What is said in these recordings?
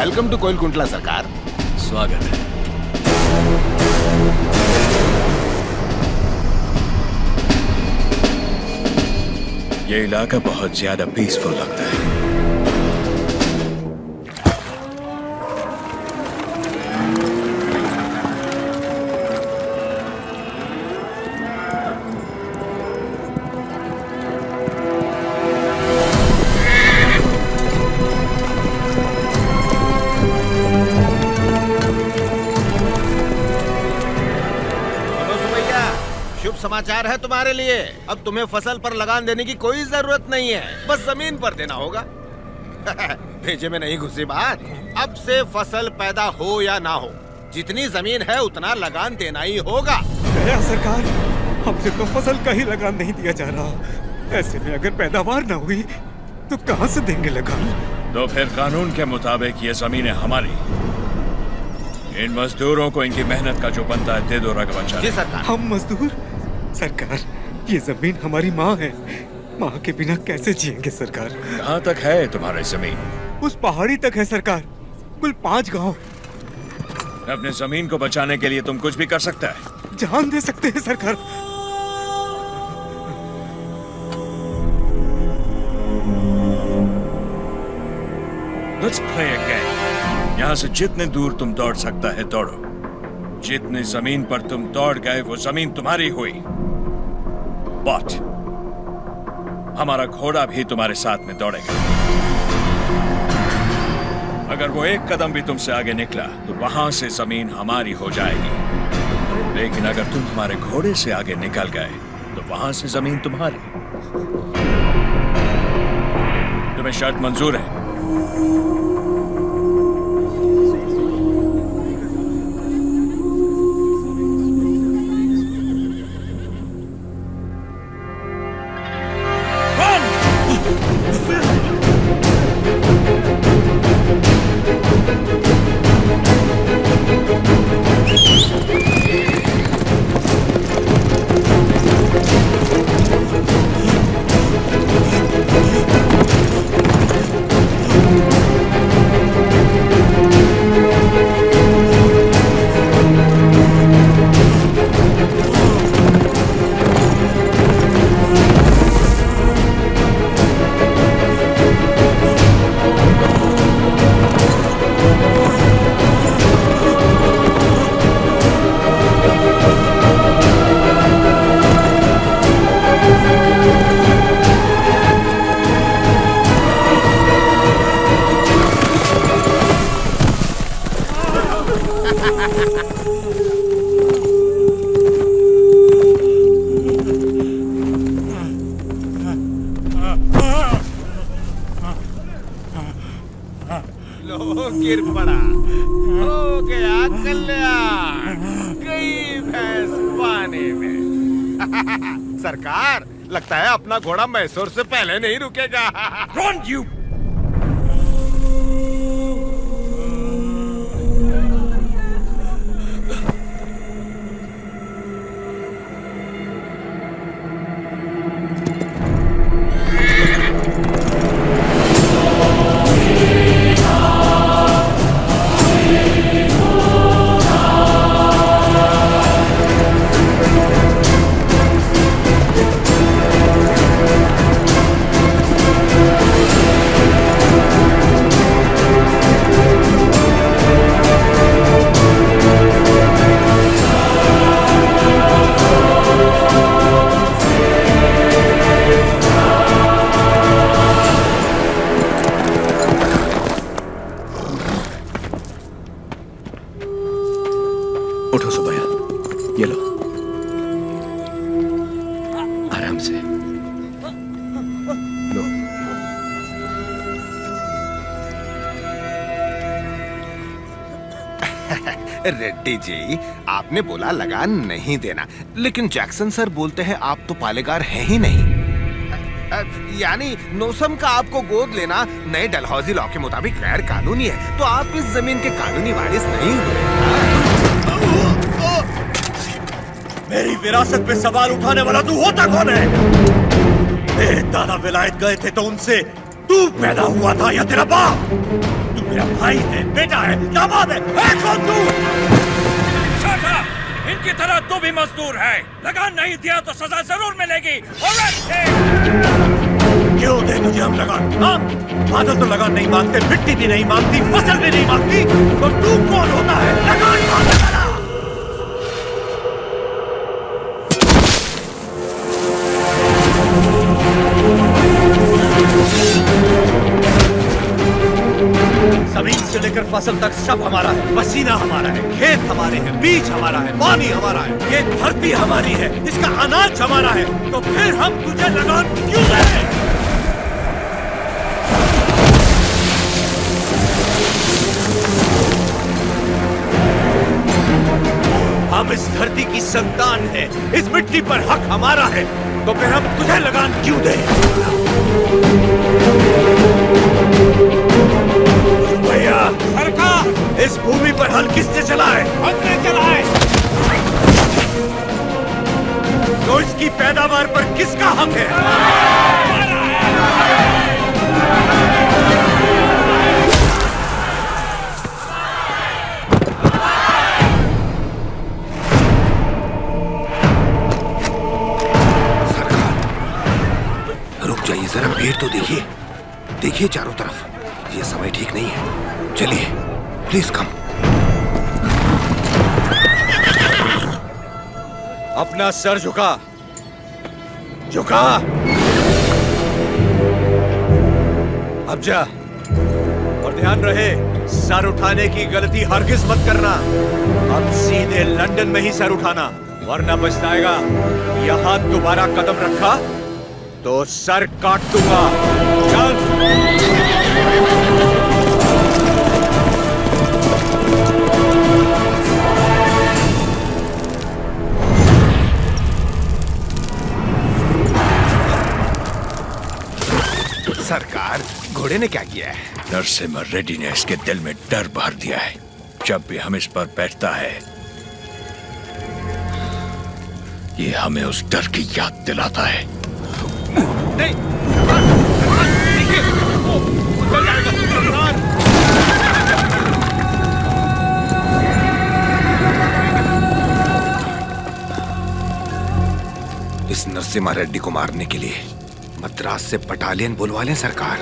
Welcome to कोइलकुंटला सरकार। स्वागत है। ये इलाका बहुत ज्यादा पीसफुल लगता है। समाचार है तुम्हारे लिए। अब तुम्हें फसल पर लगान देने की कोई जरूरत नहीं है, बस जमीन पर देना होगा। भेजे में नहीं घुसी बात। अब से फसल पैदा हो या ना हो, जितनी जमीन है उतना लगान देना ही होगा। गया सरकार, हमसे तो फसल का ही लगान नहीं दिया जा रहा। ऐसे में अगर पैदावार ना हुई तो कहां से देंगे लगान? तो फिर कानून के मुताबिक ये जमीन है हमारी। इन मजदूरों को इनकी मेहनत का जो बनता है दे दो रघुवंश। जी सरकार। हम मजदूर? सरकार, ये जमीन हमारी माँ है। माँ के बिना कैसे जिएंगे सरकार? कहाँ तक है तुम्हारी जमीन? उस पहाड़ी तक है सरकार, कुल 5 गांव। अपने जमीन को बचाने के लिए तुम कुछ भी कर सकता है। जान दे सकते हैं सरकार। Let's play a game. यहाँ से जितने दूर तुम दौड़ सकता है दौड़ो। जितनी जमीन पर तुम दौड़ गए वो जमीन तुम्हारी हुई। बट हमारा घोड़ा भी तुम्हारे साथ में दौड़ेगा। अगर वो एक कदम भी तुमसे आगे निकला तो वहां से जमीन हमारी हो जाएगी। लेकिन अगर तुम हमारे घोड़े से आगे निकल गए तो वहां से जमीन तुम्हारी। तुम्हें शर्त मंजूर है? गिर पड़ा, हो गया कल्याण, गई भैंस पानी में। सरकार, लगता है अपना घोड़ा मैसूर से पहले नहीं रुकेगा। Run, you! उठो सुबैया, ये लो, आराम से लो। रेड्डी जी, आपने बोला लगान नहीं देना, लेकिन जैक्सन सर बोलते हैं आप तो पालेगार हैं ही नहीं। यानी नोसम का आपको गोद लेना नए डलहौजी लॉ के मुताबिक गैर कानूनी है, तो आप इस जमीन के कानूनी वारिस नहीं हुए। मेरी विरासत पे सवाल उठाने वाला तू होता कौन है? मेरे दादा विलायत गए थे तो उनसे तू पैदा हुआ था या तेरा बाप? तू मेरा भाई है, बेटा है, दामाद है कौन तू? Shut up! इनकी तरह तू भी मजदूर है। लगान नहीं दिया तो सजा जरूर मिलेगी। क्यों दे तुझे हम लगान? हाँ? बादल तो लगान नहीं मांगते, मिट्टी भी नहीं मांगती, फसल भी नहीं मांगती, तो तू कौन होता है लगान मांगने वाला? जमीन से लेकर फसल तक सब हमारा है, पसीना हमारा है, खेत हमारे हैं, बीज हमारा है, पानी हमारा है, ये धरती हमारी है, इसका अनाज हमारा है, तो फिर हम तुझे लगान क्यों दें? हम इस धरती की संतान हैं, इस मिट्टी पर हक हमारा है, तो फिर हम तुझे लगान क्यों दें? भैया सरकार, इस भूमि पर हल किसने चलाए? हमने चलाए। तो इसकी पैदावार पर किसका हक है? जाइए जरा, भीड़ तो देखिए, देखिए चारों तरफ, ये समय ठीक नहीं है। चलिए प्लीज कम। अपना सर झुका, झुका। अब जा, और ध्यान रहे सर उठाने की गलती हरगिज मत करना। अब सीधे लंदन में ही सर उठाना, वरना पछताएगा। यहां दोबारा कदम रखा तो सर काट दूंगा। चल। सरकार, घोड़े ने क्या किया है? नरसिम्हा रेड्डी ने इसके दिल में डर भर दिया है। जब भी हम इस पर बैठता है, ये हमें उस डर की याद दिलाता है। नहीं, इस नरसिम्हा रेड्डी को मारने के लिए मद्रास से बटालियन बुलवा लें सरकार।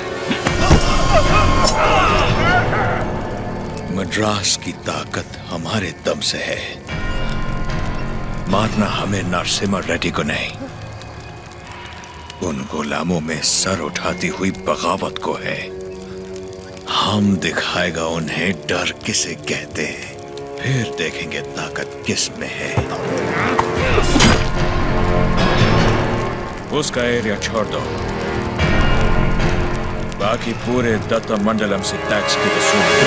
मद्रास की ताकत हमारे दम से है। मारना हमें नरसिम्हा रेड्डी को नहीं, उन गुलामों में सर उठाती हुई बगावत को है। हम दिखाएगा उन्हें डर किसे कहते हैं, फिर देखेंगे ताकत किस में है। उसका एरिया छोड़ दो, बाकी पूरे दत्ता मंडलम से टैक्स की वसूली।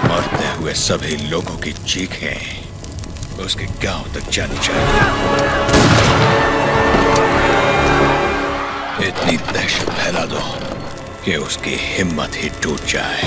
मरते हुए सभी लोगों की चीखें उसके गांव तक जानी चाहिए। इतनी दहशत फैला दो कि उसकी हिम्मत ही टूट जाए।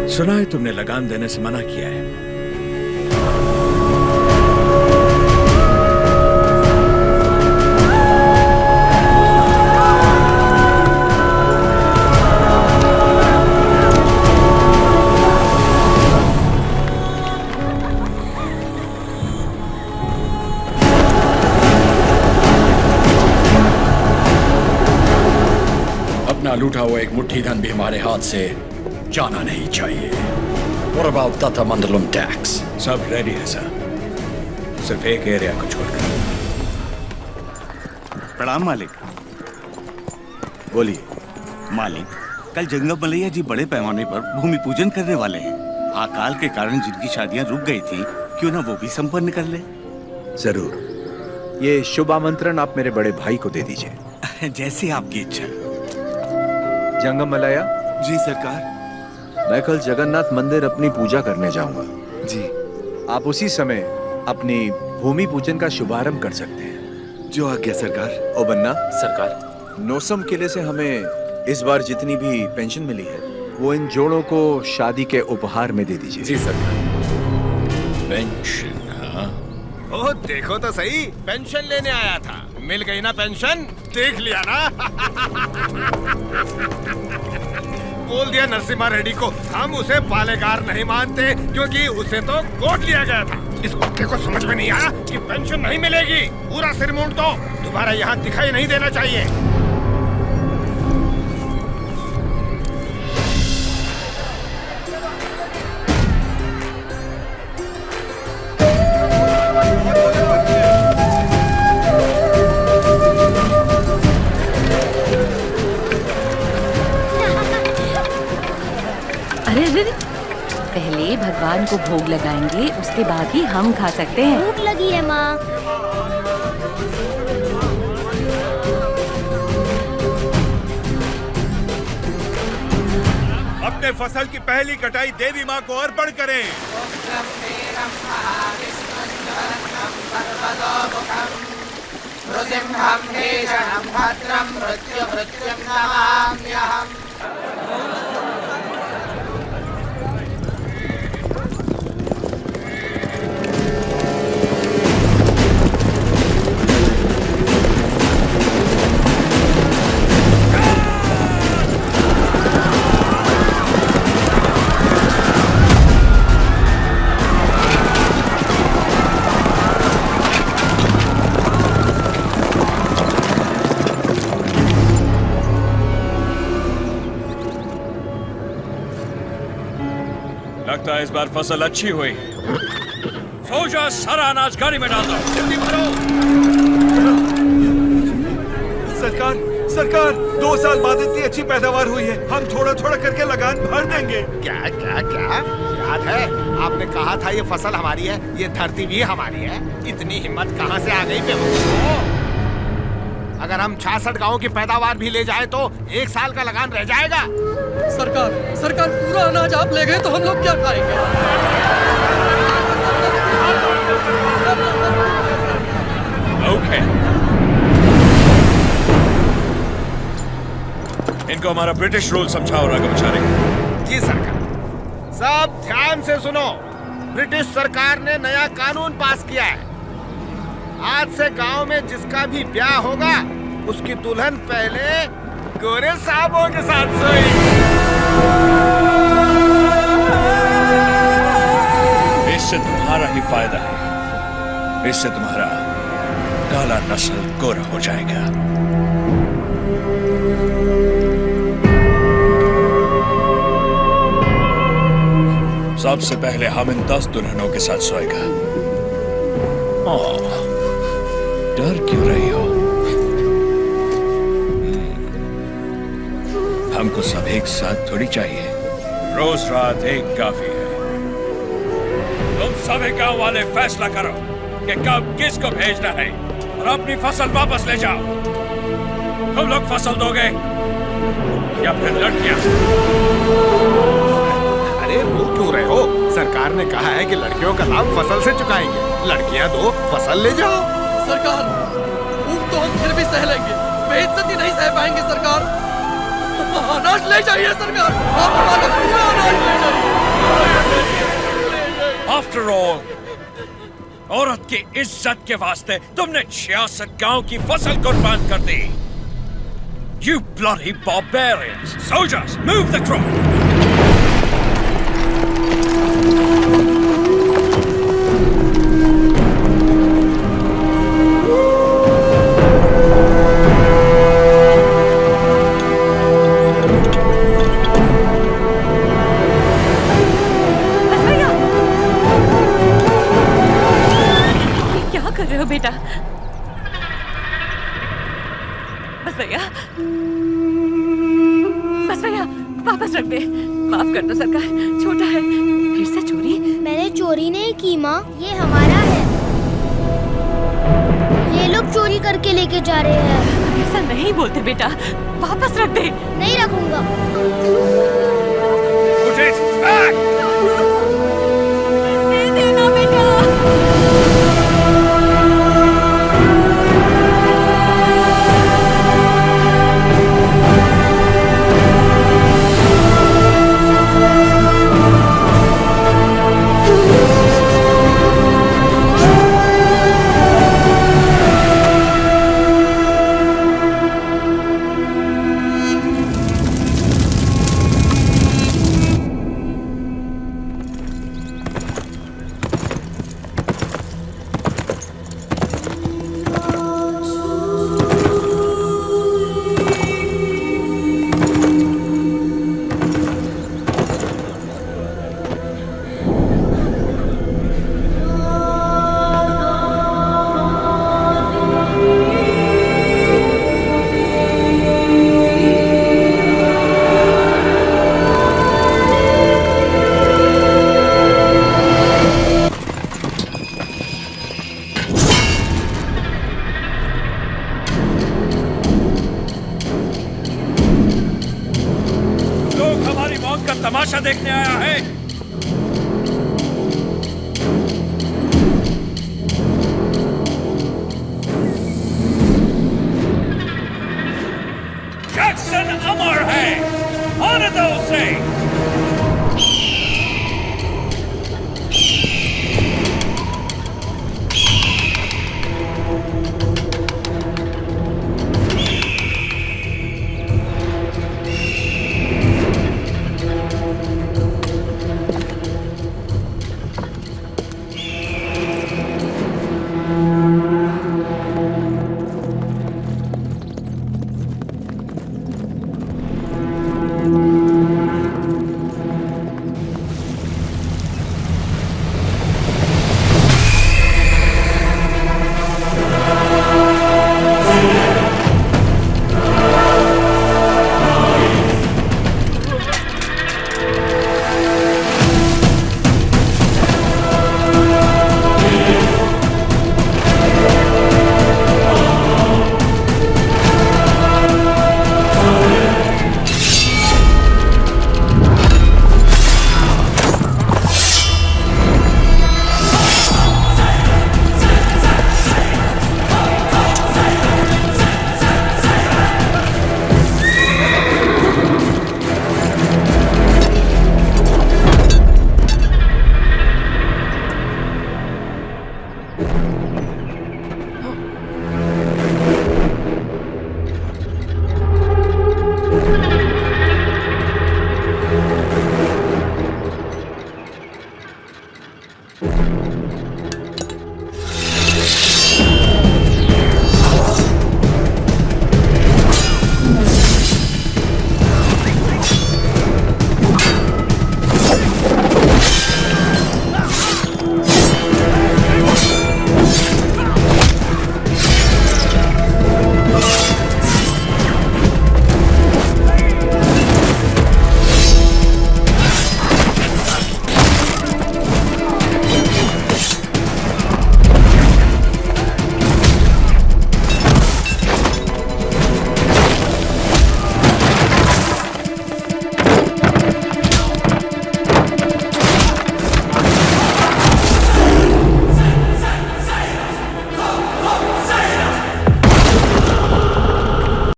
सुना है तुमने लगान देने से मना किया है। अपना लूटा हुआ एक मुट्ठी धन भी हमारे हाथ से जाना नहीं चाहिए। What about Tata Mandalam tax? सब रेडी है सर, सिर्फ एक एरिया को छोड़कर। प्रणाम मालिक। बोलिए। मालिक, कल जंगम मलैया जी बड़े पैमाने पर भूमि पूजन करने वाले हैं। अकाल के कारण जिनकी शादियां रुक गई थी, क्यों ना वो भी संपन्न कर ले। जरूर। ये शुभ आमंत्रण आप मेरे बड़े भाई को दे दीजिए। जैसे आपकी इच्छा। जंगम मलैया। जी सरकार। मैं कल जगन्नाथ मंदिर अपनी पूजा करने जाऊंगा। जी। आप उसी समय अपनी भूमि पूजन का शुभारंभ कर सकते हैं। जो आज्ञा सरकार। ओ बन्ना। सरकार। नोसम किले से हमें इस बार जितनी भी पेंशन मिली है वो इन जोड़ों को शादी के उपहार में दे दीजिए। जी सरकार। पेंशन? हाँ। ओह देखो तो सही, पेंशन लेने आया था, मिल गई ना पेंशन, देख लिया ना। बोल दिया नरसिम्हा रेड्डी को, हम उसे पालेगार नहीं मानते क्योंकि उसे तो गोद लिया गया था। इस कुत्ते को समझ में नहीं आया कि पेंशन नहीं मिलेगी। पूरा सिर मूंड दो, दोबारा यहाँ दिखाई नहीं देना चाहिए। पहले भगवान को भोग लगाएंगे, उसके बाद ही हम खा सकते हैं। भूख लगी है माँ। अपने फसल की पहली कटाई देवी माँ को अर्पण करें। लगता है इस बार फसल अच्छी हुई। सोजा सारा अनाज गाड़ी में डाल दो। जल्दी भरो। सरकार, सरकार, 2 साल बाद इतनी अच्छी पैदावार हुई है, हम थोड़ा थोड़ा करके लगान भर देंगे। क्या क्या क्या याद है आपने कहा था ये फसल हमारी है, ये धरती भी हमारी है। इतनी हिम्मत कहाँ से आ गई बेवकूफ? अगर हम 66 गांवों की पैदावार भी ले जाए तो 1 साल का लगान रह जाएगा। सरकार, सरकार, पूरा अनाज आप ले गए तो हम लोग क्या खाएंगे? ओके। इनको हमारा ब्रिटिश रूल समझाओ राघवाचारी। जी सरकार। सब ध्यान से सुनो, ब्रिटिश सरकार ने नया कानून पास किया है। आज से गांव में जिसका भी ब्याह होगा उसकी दुल्हन पहले गोरे साहबों के साथ सोएगी। इससे तुम्हारा ही फायदा है, इससे तुम्हारा काला नस्ल गोरा हो जाएगा। सबसे पहले हम इन 10 दुल्हनों के साथ सोएगा। डर क्यों रही हो? हमको सब एक साथ थोड़ी चाहिए, रोज रात एक काफी है। तुम सभी गांव वाले फैसला करो कि कब किसको भेजना है और अपनी फसल वापस ले जाओ। तुम लोग फसल दोगे या फिर लड़कियां? अरे रो क्यों रहे हो? सरकार ने कहा है कि लड़कियों का लाभ फसल से चुकाएंगे, लड़कियां दो, फसल ले जाओ। सरकार, भूख तो हम फिर भी सह लेंगे, बेइज्जती नहीं सह पाएंगे सरकार। अनाज ले जाइए सरकार, आप हमारा पूरा अनाज ले जाइए। आफ्टर ऑल, औरत की इज्जत के वास्ते तुमने 66 गांव की फसल कुर्बान कर दी। You bloody barbarians! Soldiers, move the crop! क्या कर रहे हो बेटा? बस भैया, बस भैया वापस रख दे। माफ कर दो सरकार, छोटा है। फिर से चोरी? मैंने चोरी नहीं की माँ, ये हमारा है। ये लोग चोरी करके लेके जा रहे हैं। ऐसा नहीं बोलते बेटा, वापस रख दे। नहीं रखूंगा। दे देना बेटा। तमाशा देखने आया है। जैक्सन अमर है, आने दो उसे।